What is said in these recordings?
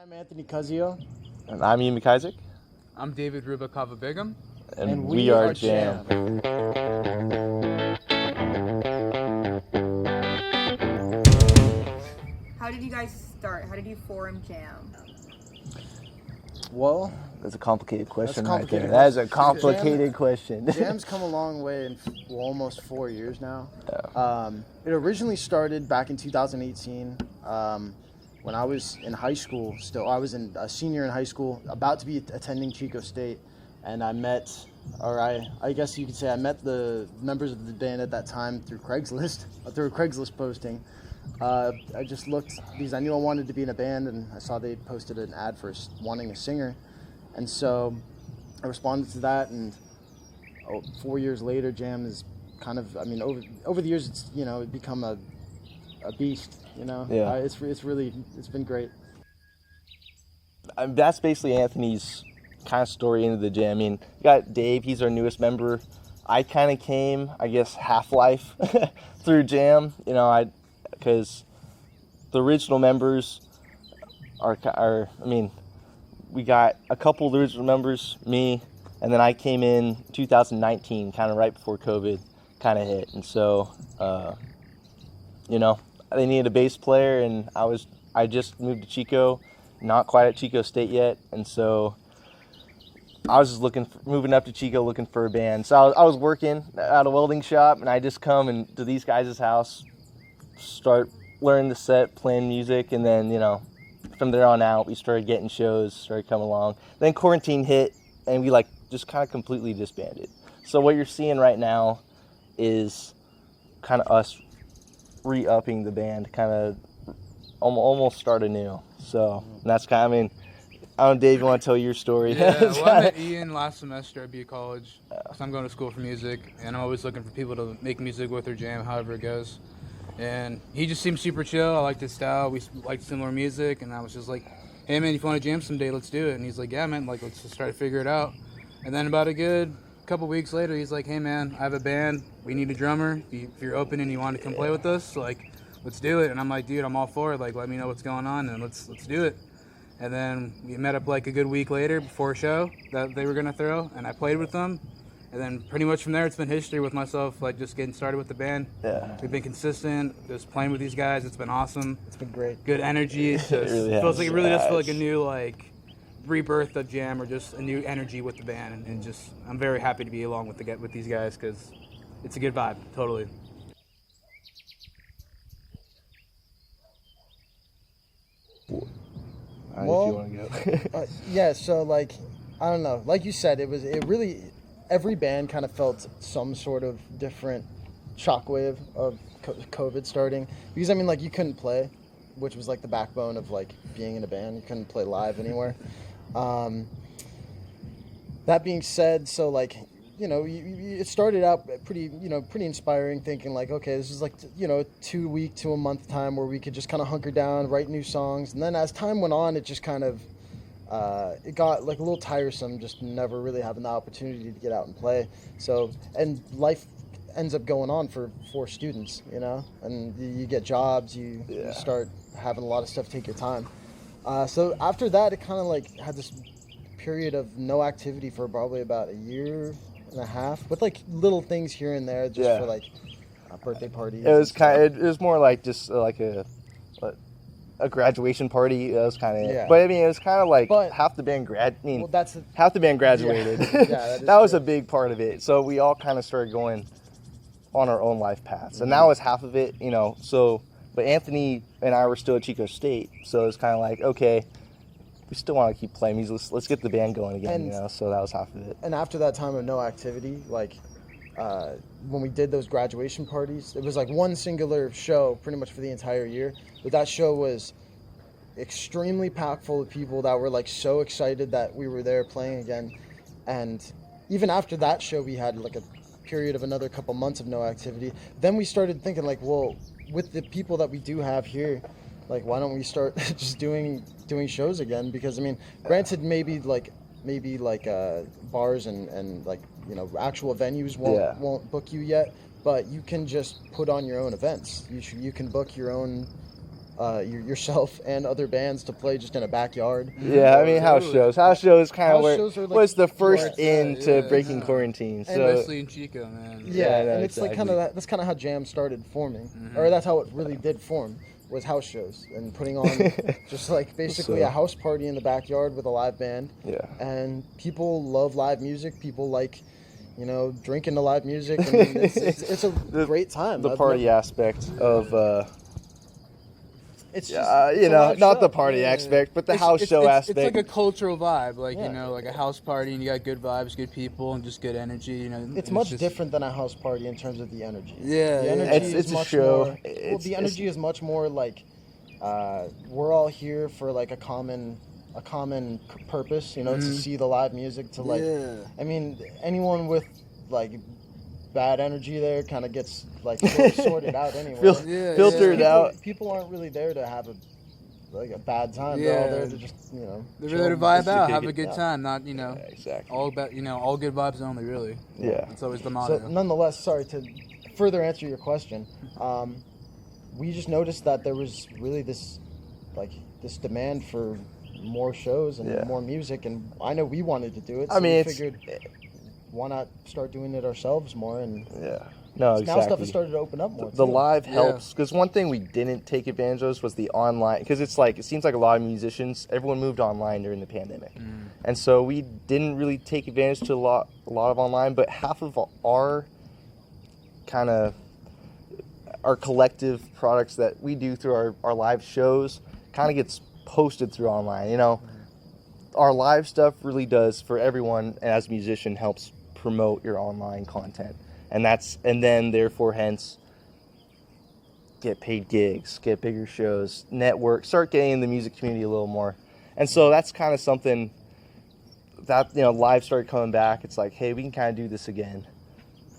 I'm Anthony Coseo. And I'm McIssac. I'm David Rubakava Bygum. And we are JAMM. How did you guys start? How did you form JAMM? Well, That's a complicated question That's a complicated right there. That is a question. complicated question. JAMM's come a long way in almost 4 years now. It originally started back in 2018 when I was in high school. I was a senior in high school, about to be attending Chico State, and I met the members of the band at that time through Craigslist, through a Craigslist posting. I just looked because I knew I wanted to be in a band, and I saw they posted an ad for wanting a singer, and so I responded to that. And 4 years later, JAMM is kind of, over the years, it's become a beast. Yeah. It's been great. That's basically Anthony's kind of story into the JAMM. I mean, you got Dave, he's our newest member. I kind of came, I guess, half-life through JAMM, because the original members we got a couple of the original members, me, and then I came in 2019, kind of right before COVID kind of hit. And so, they needed a bass player, and I just moved to Chico, not quite at Chico State yet, and so I was just moving up to Chico looking for a band. So I was working at a welding shop, and I just come to these guys' house, start learning the set, playing music, and then, from there on out, we started getting shows, started coming along. Then quarantine hit, and we just kind of completely disbanded. So what you're seeing right now is kind of us re-upping the band, kind of almost start anew. So that's kind of, I don't know, Dave, you want to tell your story? Yeah, well, I met Ian last semester at BU College, because I'm going to school for music, and I'm always looking for people to make music with or jam, however it goes. And he just seemed super chill. I liked his style. We liked similar music, and I was just like, hey, man, if you want to jam someday, let's do it. And he's like, yeah, man, let's just try to figure it out. And then about a good couple weeks later, he's like, hey, man, I have a band. We need a drummer. If you're open and you want to come play with us, let's do it. And I'm like, dude, I'm all for it. Let me know what's going on, and let's do it. And then we met up a good week later before a show that they were going to throw, and I played with them. And then pretty much from there, it's been history with myself, just getting started with the band. Yeah. We've been consistent, just playing with these guys. It's been awesome. It's been great. Good energy. It really feels like it really does feel like a new rebirth of JAMM, or just a new energy with the band. And just I'm very happy to be along with these guys, because it's a good vibe, totally. If you want to go. Yeah, so I don't know. Like you said, every band kind of felt some sort of different shockwave of COVID starting. Because, you couldn't play, which was the backbone of being in a band. You couldn't play live anywhere. That being said, so it started out pretty inspiring, thinking okay, this is a 2 week to a month time where we could just kind of hunker down, write new songs. And then as time went on, it just kind of, it got a little tiresome, just never really having the opportunity to get out and play. So, and life ends up going on for students, and you get jobs, you start having a lot of stuff take your time. So after that, it kind of had this period of no activity for probably about a year and a half, with little things here and there, just for birthday parties. It was more just a graduation party. It was kind of, but it was kind of half the band half the band graduated. Yeah, that was a big part of it. So we all kind of started going on our own life paths, and that was half of it. So, but Anthony and I were still at Chico State, so it was kind of okay, we still want to keep playing music. Let's get the band going again. So that was half of it. And after that time of no activity, when we did those graduation parties, it was one singular show pretty much for the entire year. But that show was extremely packed full of people that were so excited that we were there playing again. And even after that show, we had a period of another couple months of no activity. Then we started thinking well, with the people that we do have here, why don't we start just doing shows again? Because granted, maybe bars and actual venues won't book you yet, but you can just put on your own events. You can book your own yourself and other bands to play just in a backyard. Yeah, I mean, house shows kind of House shows are, like, was the first yeah, into breaking quarantine. So Especially in Chico, man. Yeah, no, and it's like kind of exactly. that's kind of how Jam started forming, or that's how it really did form, was house shows and putting on just like basically So- a house party in the backyard with a live band. Yeah. And people love live music. People like, drinking to live music. I mean, it's a great time. The I've party never- aspect of It's just, you it's a know, live not show. the party aspect, but the house show It's aspect. like a cultural vibe, like Yeah. like a house party, and you got good vibes, good people, and just good energy. It's and much just- different than a house party in terms of the energy. Yeah, the yeah. energy It's is a much show. more. It's- The energy is much more like we're all here for like a common purpose, to see the live music. To like, I mean, anyone with like bad energy there kind of gets like sorted out anyway. Yeah, filtered yeah. out. People aren't really there to have a bad time. They're all Yeah. there to just They're chill there to and vibe just out, kick have it. a good Yeah. time, not Yeah, exactly. all about all good vibes only, really. Yeah. That's always the motto. So nonetheless, sorry to further answer your question. We just noticed that there was really this demand for more shows and Yeah. more music, and I know we wanted to do it. So I mean, we it's figured why not start doing it ourselves more, and yeah. No, now exactly. stuff has started to open up more. The too. live helps because one thing we didn't take advantage of was the online, because it seems like a lot of musicians, everyone moved online during the pandemic, and so we didn't really take advantage to a lot of online. But half of our kind of our collective products that we do through our live shows kind of gets posted through online. Our live stuff really does for everyone, and as a musician helps promote your online content. And then therefore hence get paid gigs, get bigger shows, network, start getting in the music community a little more. And so that's kind of something that, live started coming back. It's like, hey, we can kind of do this again.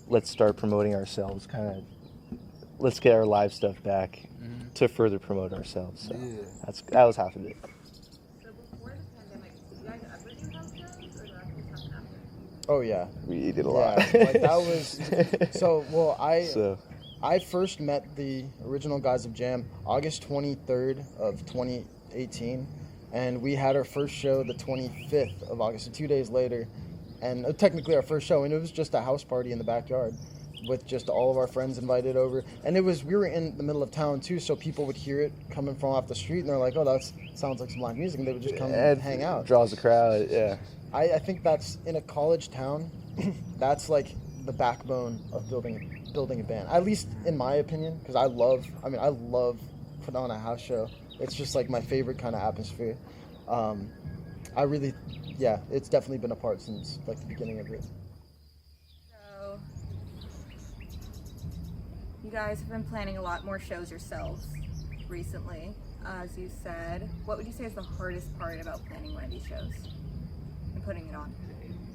Let's start promoting ourselves, let's get our live stuff back to further promote ourselves. So that was half of it. So before the pandemic, did you guys ever do house shows, or did that just happen after? Oh yeah, We did a yeah. lot. Like that was So, I first met the original guys of Jam August 23rd of 2018, and we had our first show the 25th of August, so 2 days later, and technically our first show, and it was just a house party in the backyard with just all of our friends invited over, and we were in the middle of town too, so people would hear it coming from off the street, and they're like, oh, that sounds like some live music, and they would just come and hang out. Draws a crowd, yeah. I think that's, in a college town, that's like the backbone of building a band. At least in my opinion, because I love putting on a house show. It's just like my favorite kind of atmosphere. It's definitely been a part since like the beginning of it. So, you guys have been planning a lot more shows yourselves recently, as you said. What would you say is the hardest part about planning one of these shows and putting it on?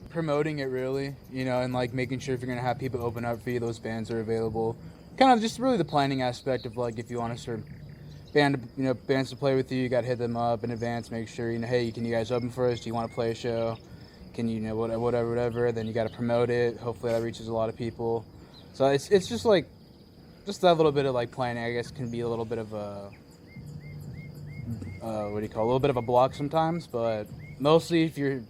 Promoting it, really, and like making sure if you're gonna have people open up for you, those bands are available. Kind of just really the planning aspect of like if you want to start bands to play with you, got to hit them up in advance, make sure hey, can you guys open for us? Do you want to play a show? Can whatever? Then you got to promote it. Hopefully that reaches a lot of people. So it's just like that little bit of like planning, I guess, can be a little bit of a a little bit of a block sometimes, but mostly if you're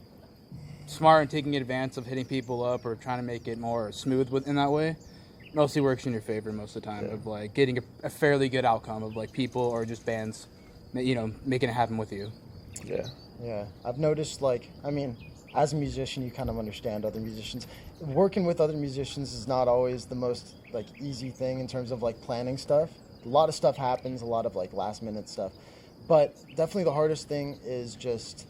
smart and taking advantage of hitting people up or trying to make it more smooth in that way, mostly works in your favor most of the time, of like getting a fairly good outcome of like people or just bands, making it happen with you. Yeah, I've noticed, as a musician, you kind of understand other musicians. Working with other musicians is not always the most easy thing in terms of planning stuff. A lot of stuff happens, a lot of last minute stuff, but definitely the hardest thing is just,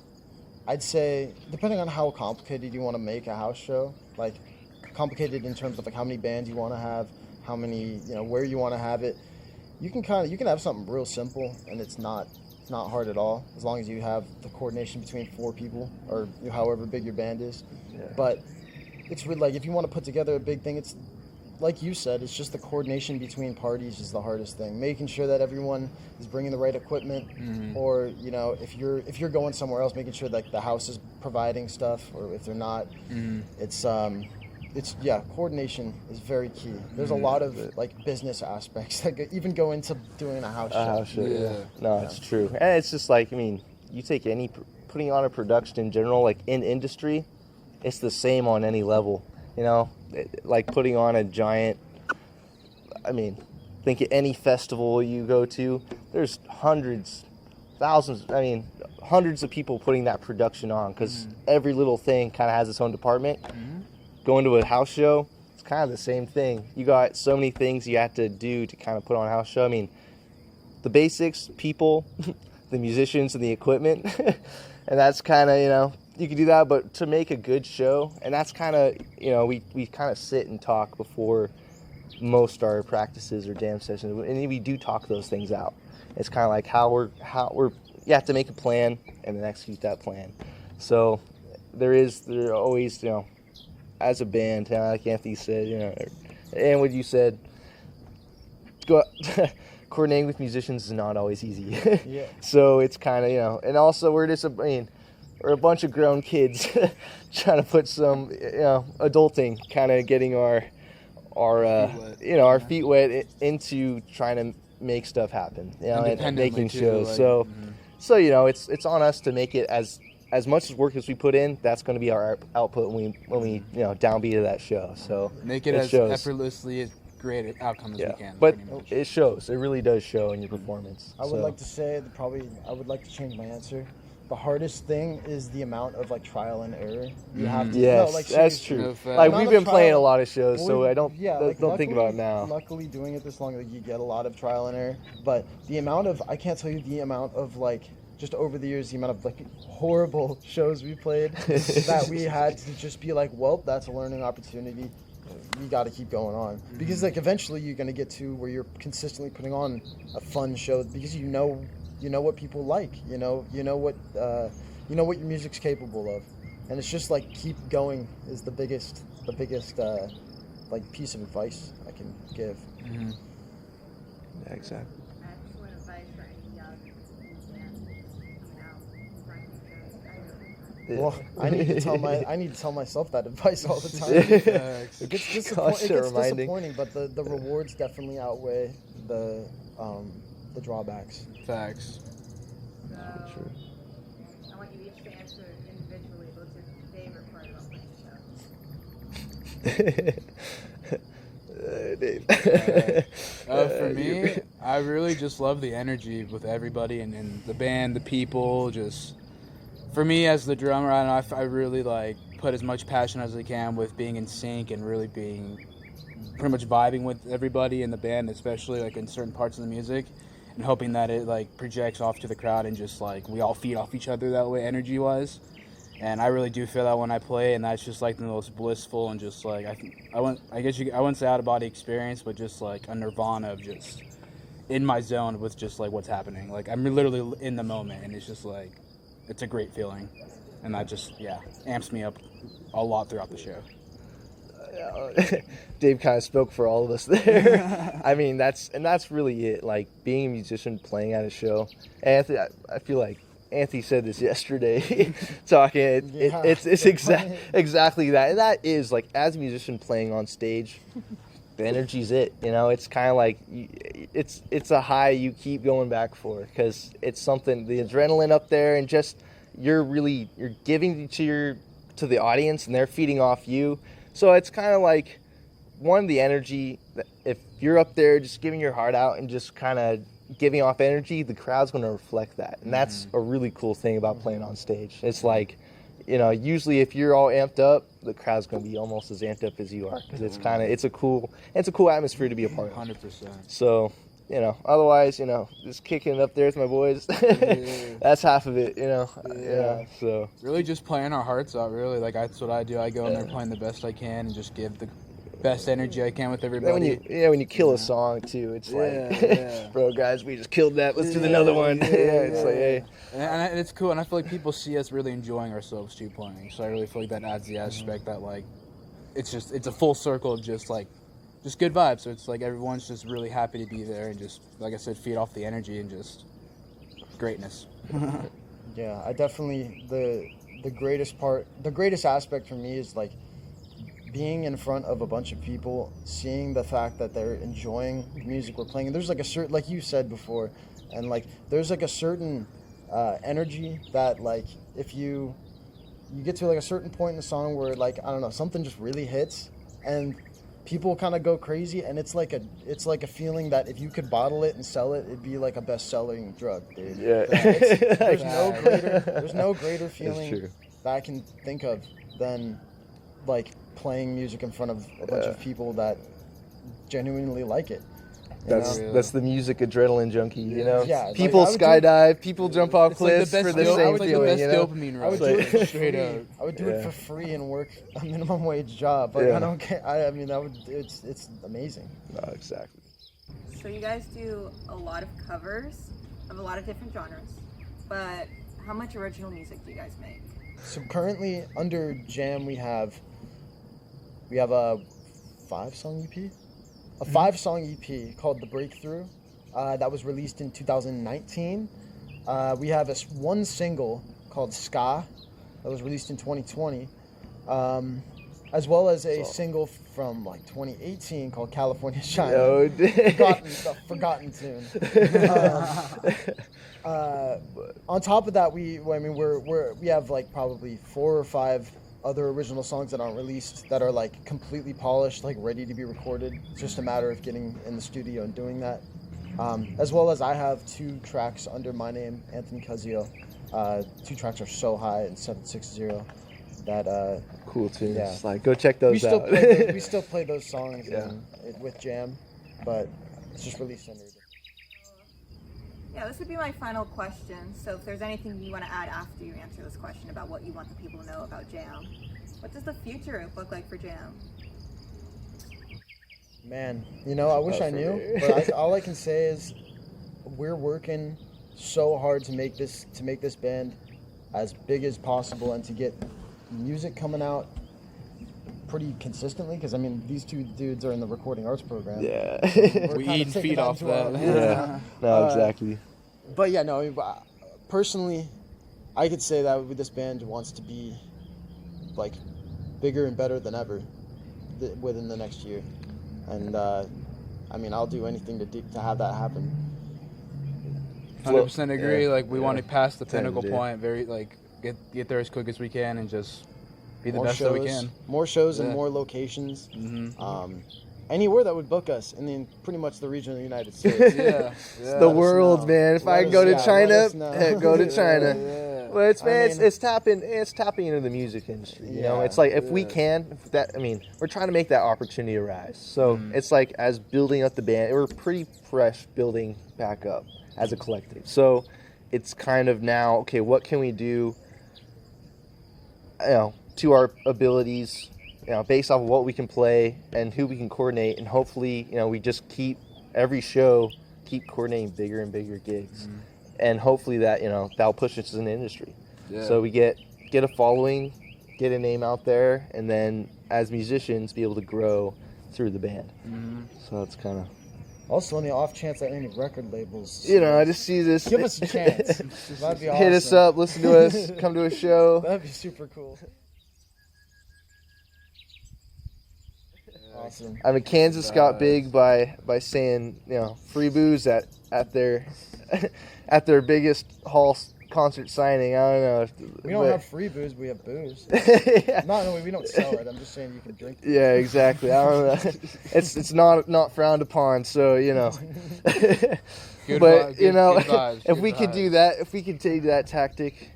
I'd say, depending on how complicated you want to make a house show, complicated in terms of how many bands you want to have, how many, where you want to have it. You can have something real simple, and it's not hard at all, as long as you have the coordination between 4 people or however big your band is. Yeah. But it's really if you want to put together a big thing, it's like you said, it's just the coordination between parties is the hardest thing. Making sure that everyone is bringing the right equipment, or if you're going somewhere else, making sure the house is providing stuff, or if they're not, it's coordination is very key. There's a lot of like business aspects that even go into doing a house show. A house show, Yeah. No, it's true. And it's just like, I mean, you take putting on a production in general, like in industry, it's the same on any level, you know? Like putting on a giant, I mean, think of any festival you go to, there's hundreds of people putting that production on, because every little thing kind of has its own department. Going to a house show, it's kind of the same thing. You got so many things you have to do to kind of put on a house show. I mean, the basics, people, the musicians, and the equipment, and that's kind of, you know, you can do that, but to make a good show, and that's kind of, you know, we kind of sit and talk before most our practices or jam sessions, and we do talk those things out. It's kind of like how we're you have to make a plan and then execute that plan. So there always, you know, as a band, like Anthony said, you know, and what you said, coordinating with musicians is not always easy. Yeah. So it's kind of, you know, and also we're a bunch of grown kids trying to put some, you know, adulting, kind of getting our feet wet into trying to make stuff happen, you know, and making shows. Like, so you know, it's on us to make it as much work as we put in. That's going to be our output when we you know, downbeat of that show. So make it as shows. Effortlessly great an outcome as we can. But it shows. It really does show in your performance. I would like to say I would like to change my answer. The hardest thing is the amount of like trial and error you have to. Yes, that's true. Like we've been playing a lot of shows, so I don't think about it now. Luckily, doing it this long, like, you get a lot of trial and error. But the amount of, I can't tell you the amount of like, just over the years, the amount of like horrible shows we played that we had to just be like, well, that's a learning opportunity. We got to keep going on, because like eventually you're gonna get to where you're consistently putting on a fun show, because you know what people like, you know what your music's capable of, and it's just like keep going is the biggest like piece of advice I can give. Yeah, exactly. Excellent advice for any young band coming out, running shows. Well, I need to tell myself that advice all the time. It gets disappointing, but the rewards definitely outweigh the drawbacks. Facts. So, I want you each to answer individually what's your favorite part about playing the show. For me, I really just love the energy with everybody and the band, the people. Just for me as the drummer, I really like put as much passion as I can with being in sync and really being pretty much vibing with everybody in the band, especially like in certain parts of the music, and hoping that it like projects off to the crowd and just like we all feed off each other that way, energy wise. And I really do feel that when I play, and that's just like the most blissful and just like I wouldn't say out of body experience, but just like a nirvana of just in my zone with just like what's happening. Like I'm literally in the moment, and it's just like it's a great feeling, and that just amps me up a lot throughout the show. Dave kind of spoke for all of us there. I mean, that's really it. Like being a musician, playing at a show. Anthony, I feel like Anthony said this yesterday, talking. It's exactly that, and that is like as a musician playing on stage, the energy's it. You know, it's kind of like it's a high you keep going back for, because it's something, the adrenaline up there, and just you're giving to the audience, and they're feeding off you. So it's kind of like, one, the energy, if you're up there just giving your heart out and just kind of giving off energy, the crowd's going to reflect that. And that's a really cool thing about playing on stage. It's like, you know, usually if you're all amped up, the crowd's going to be almost as amped up as you are. Because it's a cool atmosphere to be a part of. 100%. So, you know, otherwise, you know, just kicking it up there with my boys, that's half of it, you know. Yeah. So really just playing our hearts out, really. Like, that's what I do. I go in there playing the best I can and just give the best energy I can with everybody. When you kill a song, too, it's like, bro, guys, we just killed that. Let's do another one. It's like, hey. And it's cool, and I feel like people see us really enjoying ourselves, too, playing. So I really feel like that adds the aspect that, like, it's a full circle of just good vibes. So it's like everyone's just really happy to be there and just, like I said, feed off the energy and just greatness. Yeah, I definitely, the greatest aspect for me is like being in front of a bunch of people, seeing the fact that they're enjoying the music we're playing, and there's like a certain, like you said before, and like there's like a certain energy that like if you get to like a certain point in the song where like I don't know, something just really hits and people kind of go crazy, and it's like a feeling that if you could bottle it and sell it, it'd be like a best-selling drug, dude. Yeah. There's no greater feeling that I can think of than like playing music in front of a bunch of people that genuinely like it. That's the music adrenaline junkie, you know? Yeah, people like, skydive, people jump off cliffs like for the same like feeling, the best you know? dopamine I would rush. do it for Straight free. up. I would do it for free and work a minimum wage job. Like, I don't care. I mean, it's amazing. No, exactly. So you guys do a lot of covers of a lot of different genres, but how much original music do you guys make? So currently under JAMM we have a 5-song EP, a 5-song EP called The Breakthrough, that was released in 2019. We have one single called Ska that was released in 2020, as well as a single from like 2018 called California Shine. Oh, Forgotten tune. On top of that, we have like probably 4 or 5 other original songs that aren't released that are like completely polished, like ready to be recorded. It's just a matter of getting in the studio and doing that. As well as I have 2 tracks under my name, Anthony Coseo. 2 tracks are So High and 760 that cool tunes. Yeah. Like, go check those out. We still play those songs with JAMM, but it's just released under. Yeah, this would be my final question. So if there's anything you want to add after you answer this question about what you want the people to know about JAMM, what does the future look like for JAMM? Man, I wish I knew, but all I can say is we're working so hard to make this band as big as possible and to get music coming out pretty consistently, because I mean these 2 dudes are in the recording arts program. Yeah. We eat and feed off that. Yeah. No, exactly. But yeah, no, personally, I could say that this band wants to be like bigger and better than ever within the next year, and I mean I'll do anything to have that happen. 100% agree. Yeah. Like we want to pass the Same, pinnacle dude. point, very like get there as quick as we can and just be the More best shows, that we can. more shows and Yeah. more locations. Mm-hmm. Anywhere that would book us in pretty much the region of the United States. Yeah. The world, know. man. If I Let go us- to yeah, China, let us know. go to China. Yeah. Well, it's man, I mean- it's tapping into the music industry. You know, Yeah, it's like if we can, we're trying to make that opportunity arise. So it's like as building up the band, we're pretty fresh building back up as a collective. So it's kind of now, okay, what can we do? To our abilities, based off of what we can play and who we can coordinate, and hopefully, we just keep every show coordinating bigger and bigger gigs, and hopefully that that'll push us in the industry. Yeah. So we get a following, get a name out there, and then as musicians be able to grow through the band. So it's kind of Also, on the off chance that any record labels, I just see this. give us a chance. That'd be awesome. Hit us up, listen to us, come to a show. That'd be super cool. Awesome. I mean, Kansas got big by saying free booze at their at their biggest hall concert signing. I don't know. We don't have free booze, we have booze. Yeah. No, we don't sell it. I'm just saying you can drink it. Yeah, exactly. I don't know. It's not frowned upon. So Good but vibes, good vibes, if good we could vibes. do that, if we could take that tactic,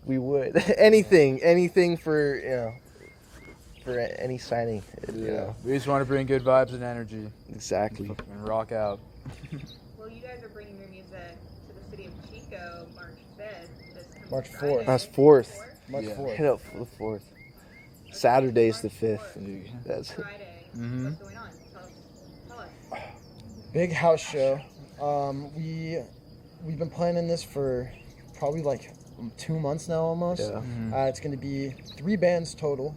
we would. Anything for for any signing. We just want to bring good vibes and energy Exactly. and rock out. Well, you guys are bringing your music to the city of Chico March 5th. This coming March Friday. 4th. That's 4th. March Yeah. 4th. Hit up for the 4th. Saturday's the 5th. That's Friday. Mhm. What's going on? Tell us. Big house show. We've been planning this for probably like 2 months now almost. Yeah. It's going to be 3 bands total.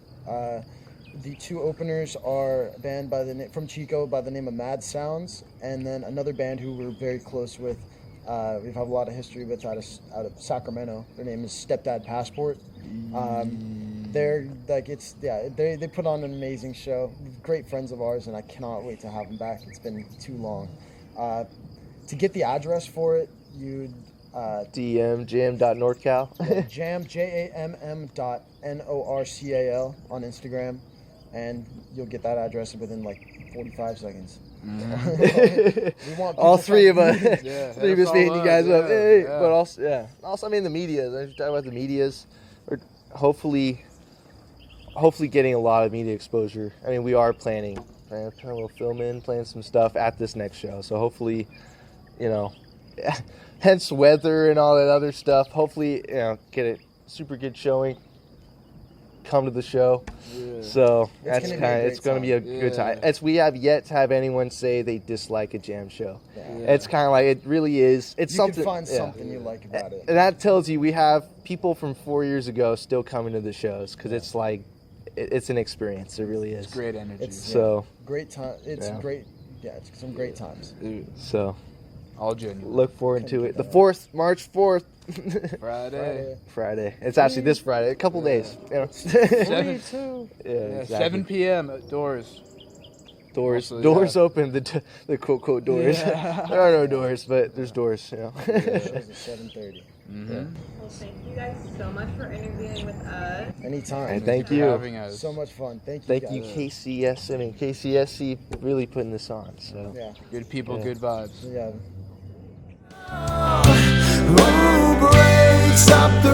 The 2 openers are a band from Chico by the name of Mad Sounds, and then another band who we're very close with. We've had a lot of history with out of Sacramento. Their name is Stepdad Passport. they're like they put on an amazing show. Great friends of ours, and I cannot wait to have them back. It's been too long. To get the address for it, you'd DM jam.norcal. JAMM JAMM.NORCAL on Instagram, and you'll get that address within like 45 seconds. We want All people three of from- us, Yeah, three of us that's hitting all you guys us, up. yeah, Hey, yeah. but also, I mean the media. Let's talk about the medias. We're hopefully getting a lot of media exposure. I mean, we are planning a little filming, playing some stuff at this next show. So hopefully, hence weather and all that other stuff. Hopefully, get a super good showing. Come to the show. Yeah. So It's that's gonna be a great it's going to be a good time. Yeah. We have yet to have anyone say they dislike a jam show. Yeah. It's kind of like it really is. It's You something. can find yeah. something you like about it. And that tells you we have people from 4 years ago still coming to the shows because it's like it's an experience. It really is. It's great energy. It's So great time. It's Yeah. great. Yeah, it's some great times. Dude, so all genuine. look forward to it. The Yeah. 4th, March 4th, Friday. Friday. It's actually this Friday. A couple days. Seven- too. Yeah, Yeah, exactly. 7 p.m. at doors. Doors Also, open. The quote doors. Yeah. There are no doors, but there's doors. Shows at 7:30. Mm-hmm. Well, thank you guys so much for interviewing with us. Anytime. Hey, thank for you. having us. So much fun. Thank you. Thank guys. you, KCS. I mean, KCSC really putting this on. So. Yeah. Good people, Yeah. good vibes. Yeah. Who breaks up the